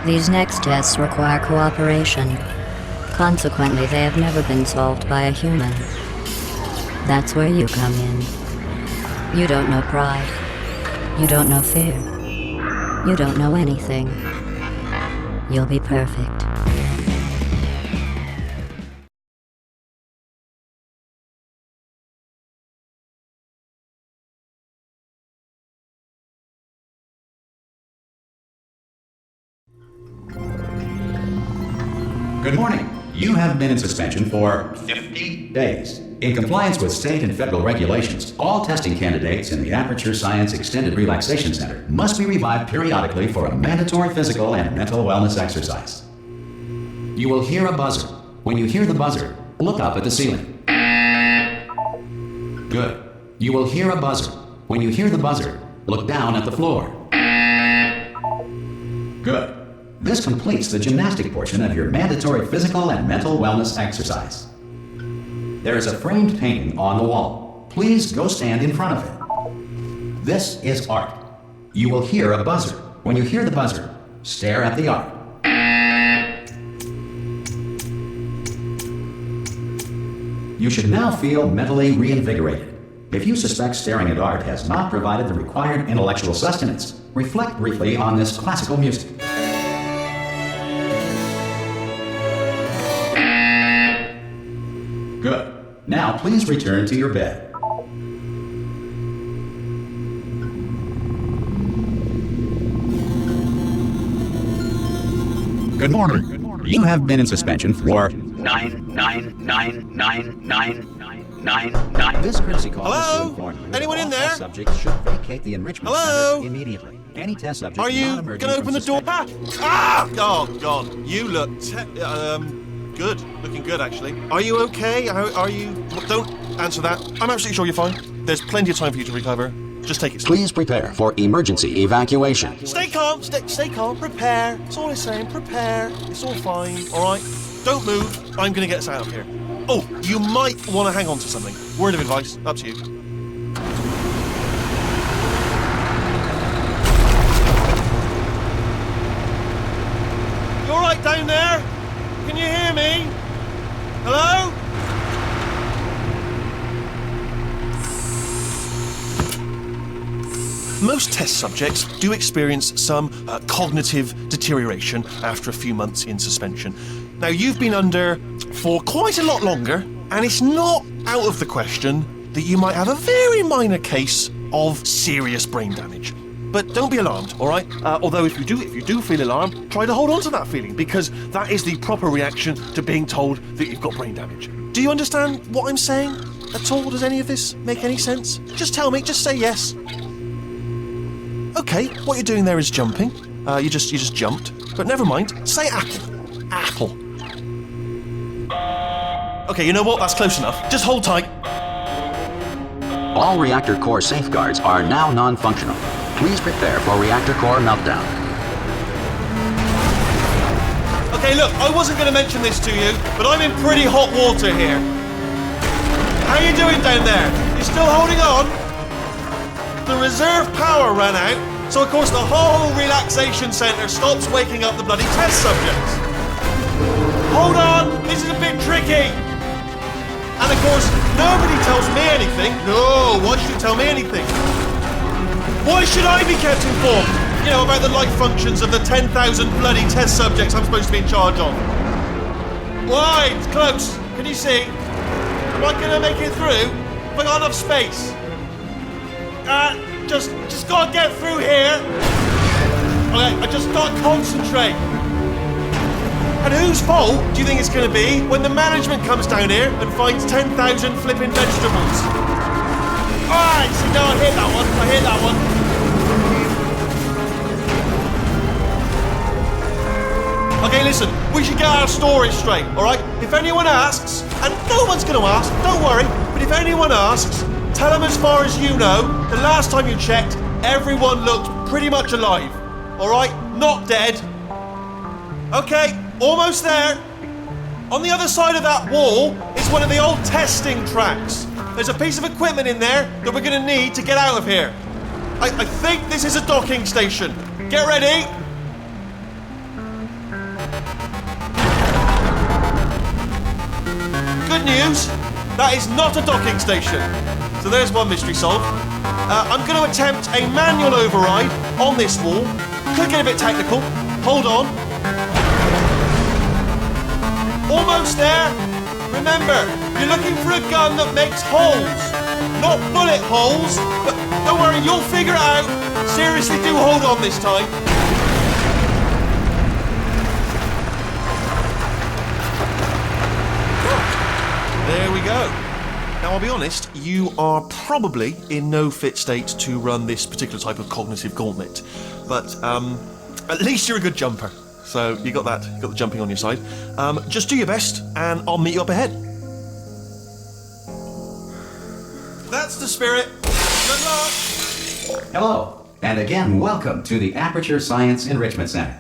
These next tests require cooperation. Consequently, they have never been solved by a human. That's where you come in. You don't know pride. You don't know fear. You don't know anything. You'll be perfect. Good morning. You have been in suspension for 50 days. In compliance with state and federal regulations, all testing candidates in the Aperture Science Extended Relaxation Center must be revived periodically for a mandatory physical and mental wellness exercise. You will hear a buzzer. When you hear the buzzer, look up at the ceiling. Good. You will hear a buzzer. When you hear the buzzer, look down at the floor. Good. This completes the gymnastic portion of your mandatory physical and mental wellness exercise. There is a framed painting on the wall. Please go stand in front of it. This is art. You will hear a buzzer. When you hear the buzzer, stare at the art. You should now feel mentally reinvigorated. If you suspect staring at art has not provided the required intellectual sustenance, reflect briefly on this classical music. Good. Now please return to your bed. Good morning. You have been in suspension for 9999999. This courtesy call is to inform you that Anyone in all there? test subjects should vacate the enrichment Hello? center immediately. Any test subject Are you not emerging gonna from open the door? suspension- Oh God, you look good. Looking good, actually. Are you okay? Are you? Don't answer that. I'm absolutely sure you're fine. There's plenty of time for you to recover. Just take it slow. Please prepare for emergency evacuation. Stay calm. Stay calm. Prepare. That's all I'm saying. Prepare. It's all fine. All right. Don't move. I'm gonna get us out of here. Oh, you might want to hang on to something. Word of advice. Up to you. You all right down there? Can you hear me? Hello? Most test subjects do experience some cognitive deterioration after a few months in suspension. Now, you've been under for quite a lot longer, and it's not out of the question that you might have a very minor case of serious brain damage. But don't be alarmed, all right? Although if you do feel alarmed, try to hold on to that feeling, because that is the proper reaction to being told that you've got brain damage. Do you understand what I'm saying at all? Does any of this make any sense? Just tell me. Just say yes. Okay, what you're doing there is jumping. You just jumped. But never mind. Say apple. Apple. Okay, you know what? That's close enough. Just hold tight. All reactor core safeguards are now non-functional. Please prepare for reactor core meltdown. Okay, look, I wasn't going to mention this to you, but I'm in pretty hot water here. How you doing down there? You still holding on? The reserve power ran out, so of course the whole relaxation centre stops waking up the bloody test subjects. Hold on, this is a bit tricky. And of course, nobody tells me anything. No, why should you tell me anything? Why should I be kept informed? You know, about the life functions of the 10,000 bloody test subjects I'm supposed to be in charge of. Why? It's close. Can you see? Am I gonna make it through? Have I got enough space? Just gotta get through here. Okay, I just gotta concentrate. And whose fault do you think it's gonna be when the management comes down here and finds 10,000 flipping vegetables? Alright, see, no, I hit that one. Okay, listen, we should get our story straight, alright? If anyone asks, and no one's gonna ask, don't worry, but if anyone asks, tell them as far as you know, the last time you checked, everyone looked pretty much alive, alright? Not dead. Okay, almost there. On the other side of that wall is one of the old testing tracks. There's a piece of equipment in there that we're gonna need to get out of here. I think this is a docking station. Get ready. Good news, that is not a docking station. So there's one mystery solved. I'm going to attempt a manual override on this wall. Could get a bit technical. Hold on. Almost there. Remember, you're looking for a gun that makes holes, not bullet holes. But don't worry, you'll figure it out. Seriously, do hold on this time. There we go. Now, I'll be honest, you are probably in no fit state to run this particular type of cognitive gauntlet. But at least you're a good jumper. So you got that, you got the jumping on your side. Just do your best, and I'll meet you up ahead. That's the spirit. Good luck. Hello, and again, welcome to the Aperture Science Enrichment Center.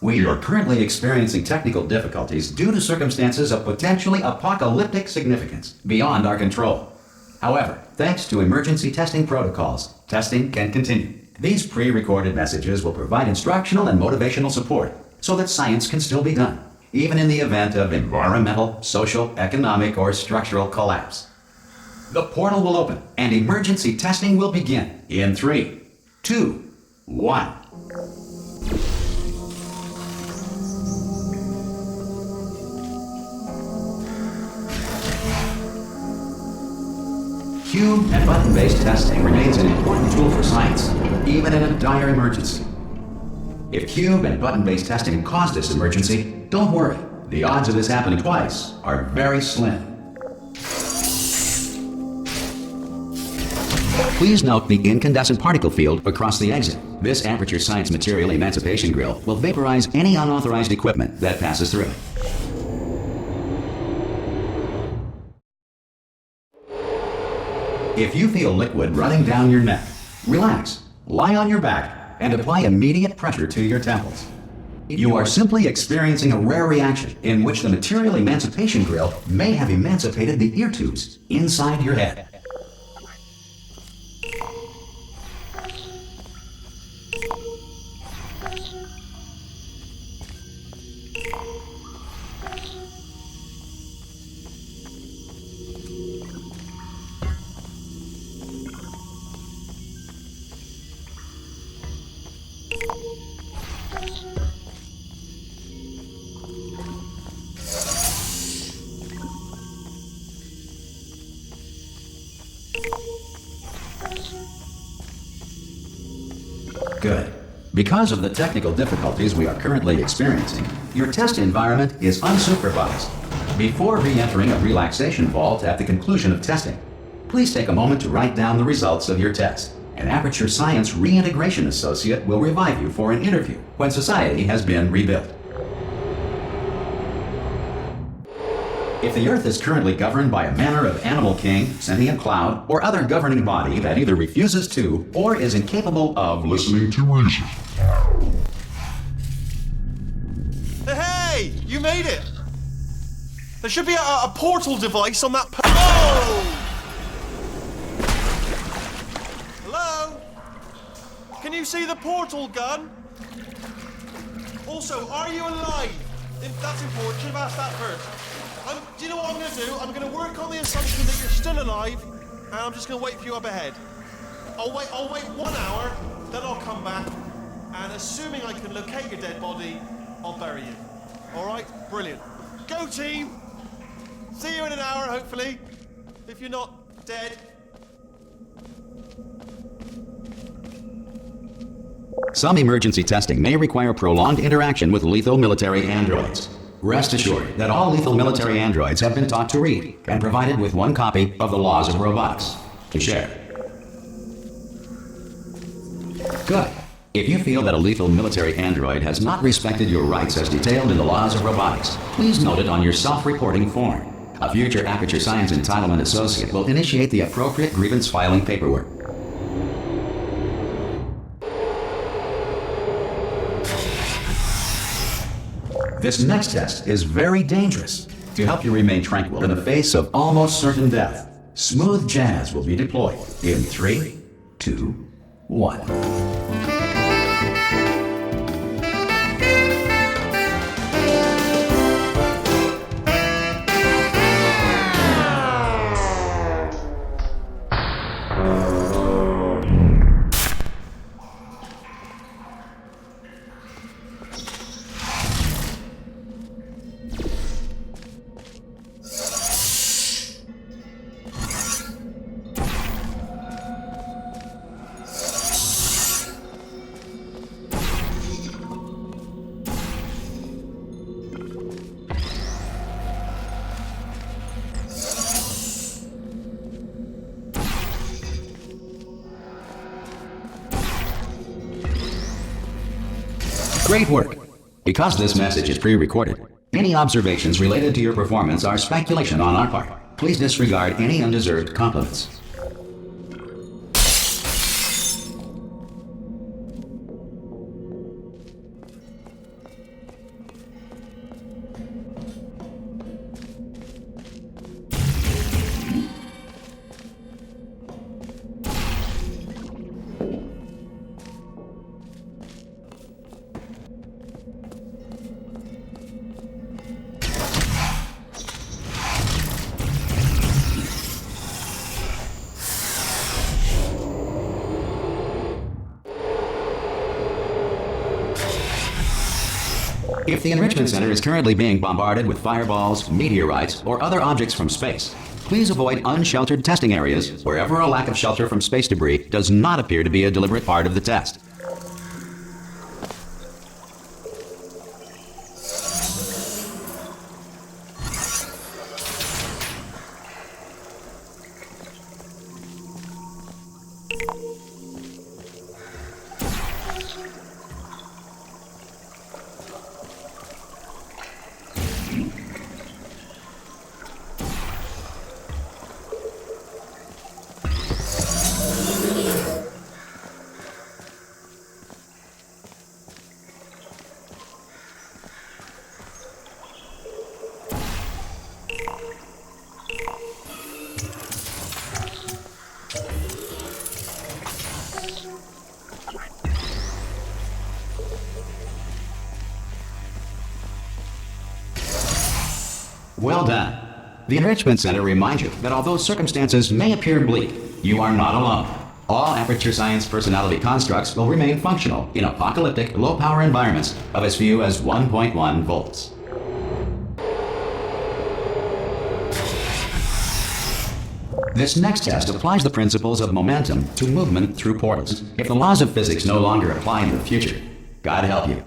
We are currently experiencing technical difficulties due to circumstances of potentially apocalyptic significance beyond our control. However, thanks to emergency testing protocols, testing can continue. These pre-recorded messages will provide instructional and motivational support so that science can still be done, even in the event of environmental, social, economic, or structural collapse. The portal will open and emergency testing will begin in 3, 2, 1. Cube and button-based testing remains an important tool for science, even in a dire emergency. If cube and button-based testing caused this emergency, don't worry. The odds of this happening twice are very slim. Please note the incandescent particle field across the exit. This Aperture Science Material Emancipation Grill will vaporize any unauthorized equipment that passes through it. If you feel liquid running down your neck, relax, lie on your back, and apply immediate pressure to your temples. You are simply experiencing a rare reaction in which the Material Emancipation Grill may have emancipated the ear tubes inside your head. Good. Because of the technical difficulties we are currently experiencing, your test environment is unsupervised. Before re-entering a relaxation vault at the conclusion of testing, please take a moment to write down the results of your test. An Aperture Science Reintegration Associate will revive you for an interview when society has been rebuilt. If the Earth is currently governed by a manner of animal king, sentient cloud, or other governing body that either refuses to or is incapable of listening to reason. Hey, you made it! There should be a portal device on that Oh! Hello? Can you see the portal gun? Also, are you alive? That's important. Should have asked that first. Do you know what I'm going to do? I'm going to work on the assumption that you're still alive, and I'm just going to wait for you up ahead. I'll wait 1 hour, then I'll come back, and assuming I can locate your dead body, I'll bury you. All right? Brilliant. Go, team! See you in an hour, hopefully, if you're not dead. Some emergency testing may require prolonged interaction with lethal military androids. Rest assured that all lethal military androids have been taught to read and provided with 1 copy of the Laws of Robotics to share. Good. If you feel that a lethal military android has not respected your rights as detailed in the Laws of Robotics, please note it on your self-reporting form. A future Aperture Science Entitlement Associate will initiate the appropriate grievance filing paperwork. This next test is very dangerous. To help you remain tranquil in the face of almost certain death, smooth jazz will be deployed in 3, 2, 1. Great work! Because this message is pre-recorded, any observations related to your performance are speculation on our part. Please disregard any undeserved compliments. If the Enrichment Center is currently being bombarded with fireballs, meteorites, or other objects from space, please avoid unsheltered testing areas wherever a lack of shelter from space debris does not appear to be a deliberate part of the test. Well done. The Enrichment Center reminds you that although circumstances may appear bleak, you are not alone. All Aperture Science personality constructs will remain functional in apocalyptic, low-power environments of as few as 1.1 volts. This next test applies the principles of momentum to movement through portals. If the laws of physics no longer apply in the future, God help you.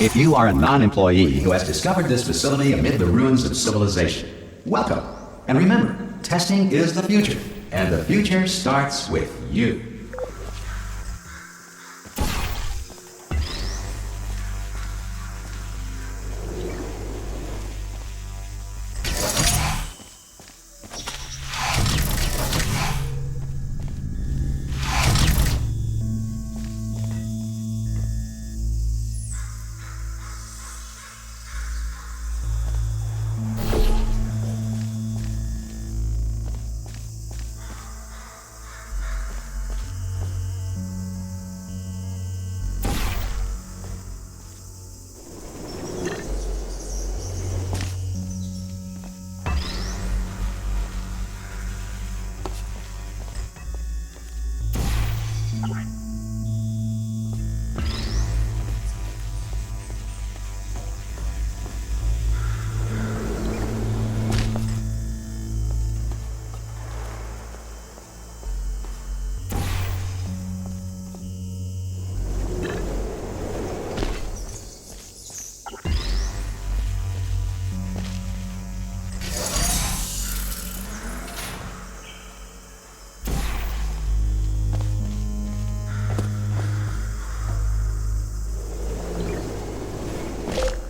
If you are a non-employee who has discovered this facility amid the ruins of civilization, welcome. And remember, testing is the future, and the future starts with you.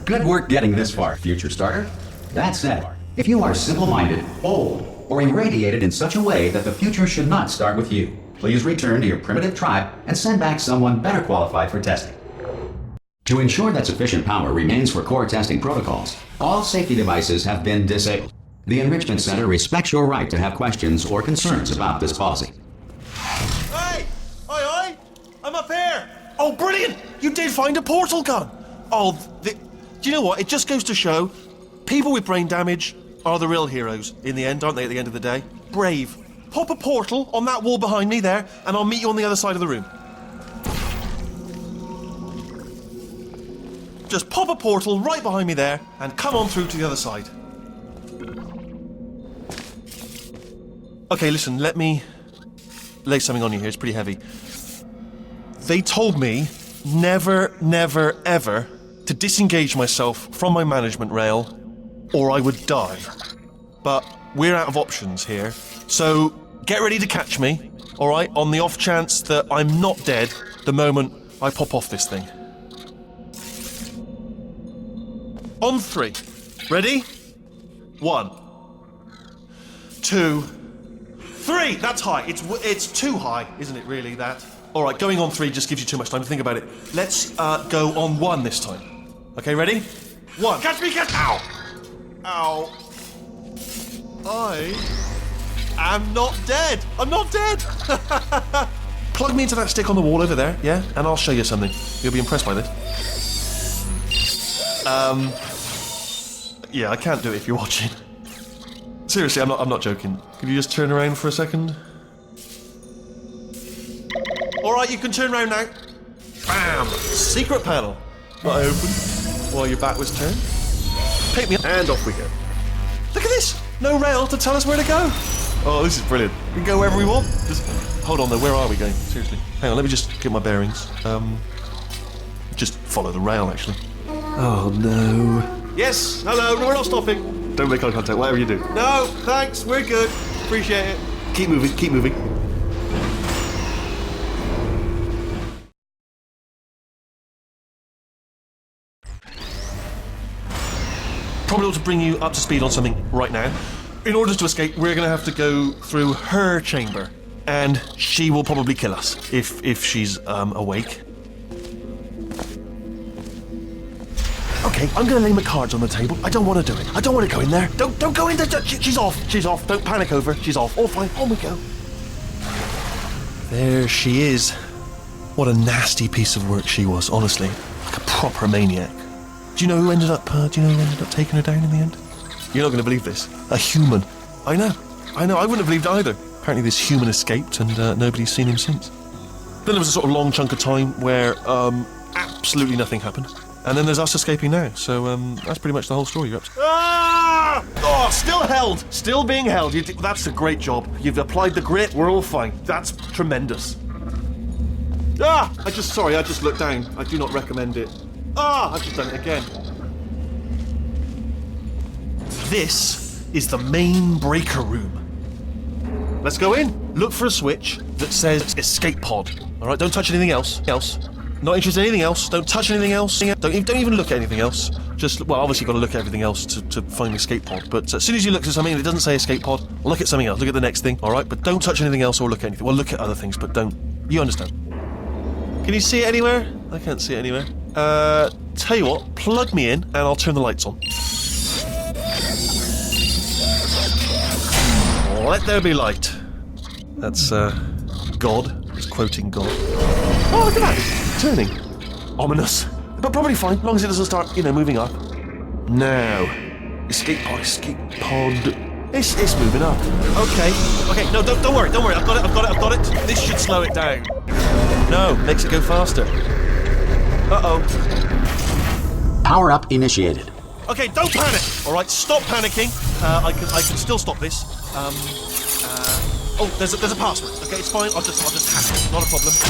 Good work getting this far, future starter. That said, if you are simple-minded, old, or irradiated in such a way that the future should not start with you, please return to your primitive tribe and send back someone better qualified for testing. To ensure that sufficient power remains for core testing protocols, all safety devices have been disabled. The Enrichment Center respects your right to have questions or concerns about this policy. Hey! Aye, aye! I'm up here! Oh, brilliant! You did find a portal gun! Oh, do you know what? It just goes to show, people with brain damage are the real heroes in the end, aren't they, at the end of the day? Brave. Pop a portal on that wall behind me there, and I'll meet you on the other side of the room. just pop a portal right behind me there and come on through to the other side. Okay, listen, let me lay something on you here. It's pretty heavy. They told me never, never, ever to disengage myself from my management rail or I would die. But we're out of options here, so get ready to catch me, all right, on the off chance that I'm not dead the moment I pop off this thing. On 3. Ready? 1, 2, 3. That's high. It's too high, isn't it, really, that? All right, going on 3 just gives you too much time to think about it. Let's go on 1 this time. Okay, ready? 1. Catch me, catch... Ow! Ow. I am not dead. I'm not dead. Plug me into that stick on the wall over there, yeah? And I'll show you something. You'll be impressed by this. Yeah, I can't do it if you're watching. Seriously, I'm not joking. Could you just turn around for a second? Alright, you can turn around now. Bam! Secret panel. Not open while your back was turned. Pick me up and off we go. Look at this! No rail to tell us where to go. Oh, this is brilliant. We can go wherever we want. Just hold on though, where are we going? Seriously. Hang on, let me just get my bearings. Just follow the rail actually. Oh no. Yes, hello, no, we're not stopping. Don't make eye contact, whatever you do. No, thanks, we're good. Appreciate it. Keep moving, keep moving. Probably ought to bring you up to speed on something right now. In order to escape, we're going to have to go through her chamber. And she will probably kill us, if she's awake. Okay, I'm going to lay my cards on the table. I don't want to do it. I don't want to go in there. Don't go in there. She's off. She's off. Don't panic over. She's off. All fine. On we go. There she is. What a nasty piece of work she was, honestly. Like a proper maniac. Do you know who ended up taking her down in the end? You're not going to believe this. A human. I know. I wouldn't have believed either. Apparently this human escaped and nobody's seen him since. Then there was a sort of long chunk of time where absolutely nothing happened. And then there's us escaping now. So that's pretty much the whole story. You're up to... Ah! Oh, still held. Still being held. That's a great job. You've applied the grit. We're all fine. That's tremendous. Ah! I just looked down. I do not recommend it. Ah! I've just done it again. This is the main breaker room. Let's go in. Look for a switch that says escape pod. All right, don't touch anything else. Not interested in anything else. Don't touch anything else. Don't even look at anything else. Just, well, obviously you've got to look at everything else to find the escape pod. But as soon as you look at something and it doesn't say escape pod, look at something else. Look at the next thing, all right? But don't touch anything else or look at anything. Well, look at other things, but don't. You understand. Can you see it anywhere? I can't see it anywhere. Tell you what, plug me in and I'll turn the lights on. Let there be light. That's, God. It's quoting God. Oh, look at that! Turning. Ominous. But probably fine, as long as it doesn't start, moving up. Now. Escape pod. It's moving up. Okay, no, don't worry. I've got it. This should slow it down. No, makes it go faster. Uh-oh. Power up initiated. Okay, don't panic. All right, stop panicking. I can still stop this. Oh, there's a password. Okay, it's fine. I'll just hack it. Not a problem. C.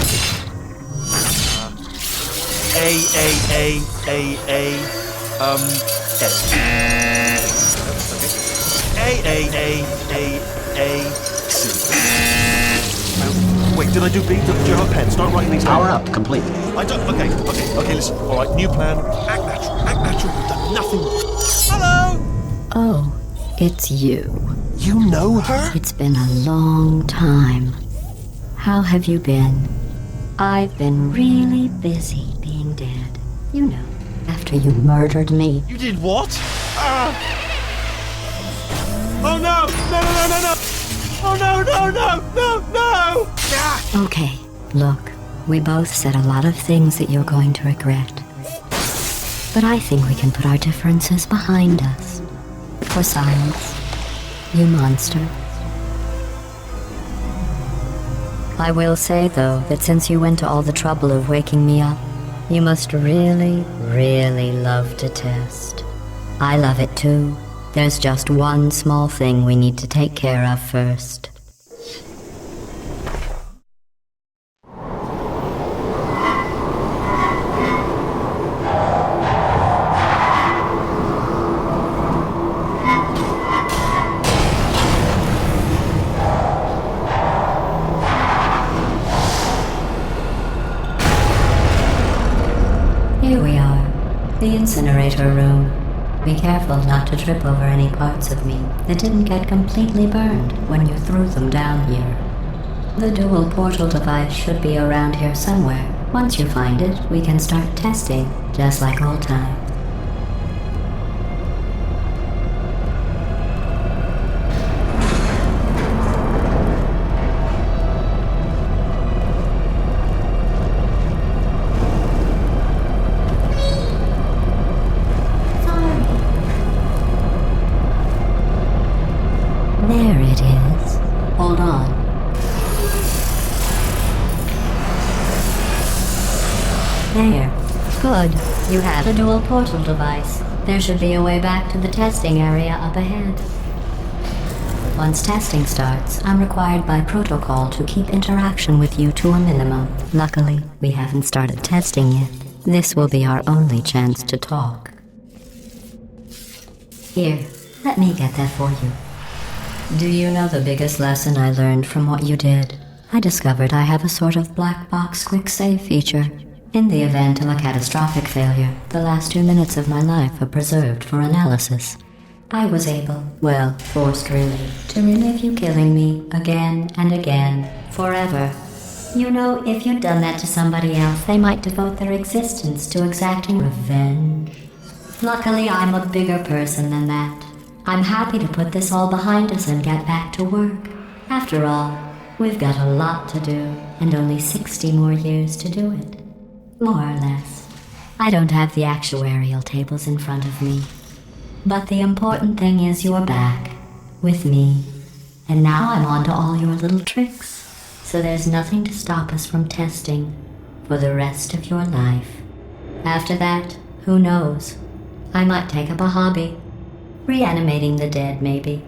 Wait, did I do B? Do you have a pen? Start writing these down. Power up complete. I don't. Okay. Listen. All right, new plan. Act natural. You've done nothing. Hello. Oh, it's you. You know her? It's been a long time. How have you been? I've been really busy being dead. You know, after you murdered me. You did what? Oh no! No! Oh no! Ah! Okay, look, we both said a lot of things that you're going to regret. But I think we can put our differences behind us. For silence, you monster. I will say, though, that since you went to all the trouble of waking me up, You must really, really love to test. I love it too. There's just one small thing we need to take care of first. Here we are, the incinerator room. Be careful not to trip over any parts of me that didn't get completely burned when you threw them down here. The dual portal device should be around here somewhere. Once you find it, we can start testing, just like old times. There it is. Hold on. There. Good. You have a dual portal device. There should be a way back to the testing area up ahead. Once testing starts, I'm required by protocol to keep interaction with you to a minimum. Luckily, we haven't started testing yet. This will be our only chance to talk. Here, let me get that for you. Do you know the biggest lesson I learned from what you did? I discovered I have a sort of black box quick save feature. In the event of a catastrophic failure, the last 2 minutes of my life are preserved for analysis. I was able, well, forced really, to relive you killing me again and again, forever. You know, if you'd done that to somebody else, they might devote their existence to exacting revenge. Luckily, I'm a bigger person than that. I'm happy to put this all behind us and get back to work. After all, we've got a lot to do, and only 60 more years to do it. More or less. I don't have the actuarial tables in front of me. But the important thing is you're back, with me. And now I'm on to all your little tricks. So there's nothing to stop us from testing for the rest of your life. After that, who knows? I might take up a hobby. Reanimating the dead, maybe.